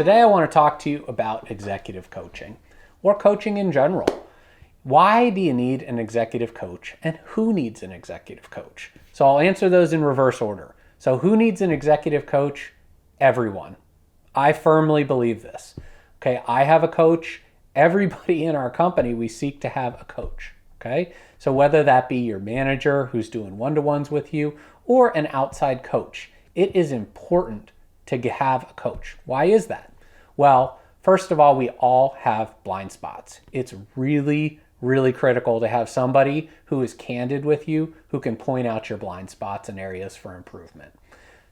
Today I want to talk to you about executive coaching or coaching in general. Why do you need an executive coach and who needs an executive coach? So I'll answer those in reverse order. So who needs an executive coach? Everyone. I firmly believe this. Okay, I have a coach. Everybody in our company, we seek to have a coach. Okay, so whether that be your manager who's doing one-to-ones with you or an outside coach, it is important to have a coach. Why is that? Well, first of all, we all have blind spots. It's really critical to have somebody who is candid with you, who can point out your blind spots and areas for improvement.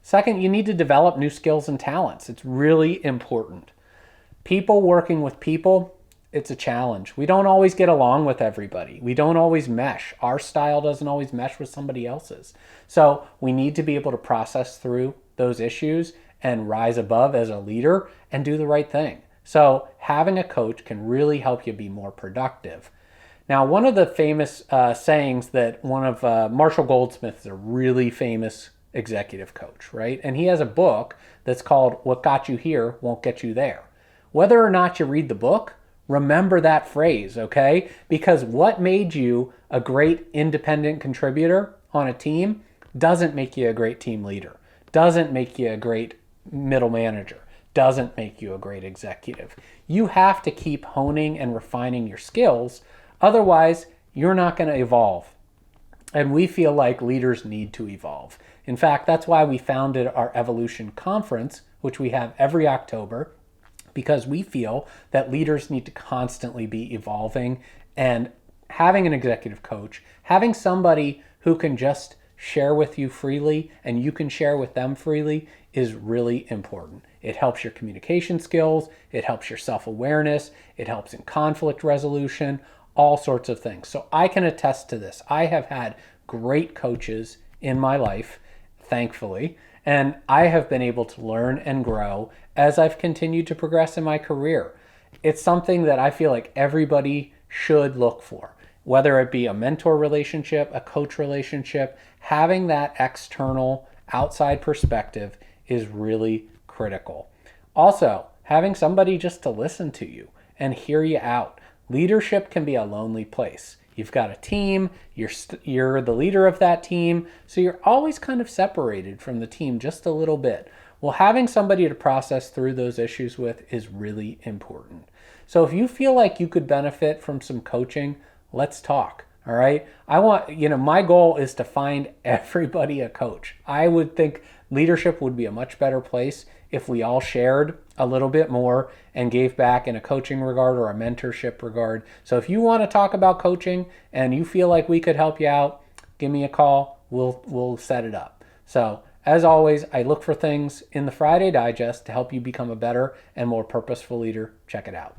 Second, you need to develop new skills and talents. It's really important. People working with people, it's a challenge. We don't always get along with everybody. We don't always mesh. Our style doesn't always mesh with somebody else's. So we need to be able to process through those issues and rise above as a leader and do the right thing. So having a coach can really help you be more productive. Now, one of the famous sayings that one of Marshall Goldsmith is a really famous executive coach, right? And he has a book that's called What Got You Here Won't Get You There. Whether or not you read the book, remember that phrase, okay? Because what made you a great independent contributor on a team doesn't make you a great team leader, doesn't make you a great middle manager, doesn't make you a great executive. You have to keep honing and refining your skills. Otherwise, you're not going to evolve. And we feel like leaders need to evolve. In fact, that's why we founded our Evolution Conference, which we have every October, because we feel that leaders need to constantly be evolving, and having an executive coach, having somebody who can just share with you freely and you can share with them freely is really important. It helps your communication skills, it helps your self-awareness, it helps in conflict resolution, all sorts of things. So I can attest to this. I have had great coaches in my life, thankfully, and I have been able to learn and grow as I've continued to progress in my career. It's something that I feel like everybody should look for, whether it be a mentor relationship, a coach relationship. Having that external, outside perspective is really critical. Also, having somebody just to listen to you and hear you out. Leadership can be a lonely place. You've got a team, you're the leader of that team, so you're always kind of separated from the team just a little bit. Well, having somebody to process through those issues with is really important. So if you feel like you could benefit from some coaching, let's talk. All right. My goal is to find everybody a coach. I would think leadership would be a much better place if we all shared a little bit more and gave back in a coaching regard or a mentorship regard. So if you want to talk about coaching and you feel like we could help you out, give me a call. We'll set it up. So as always, I look for things in the Friday Digest to help you become a better and more purposeful leader. Check it out.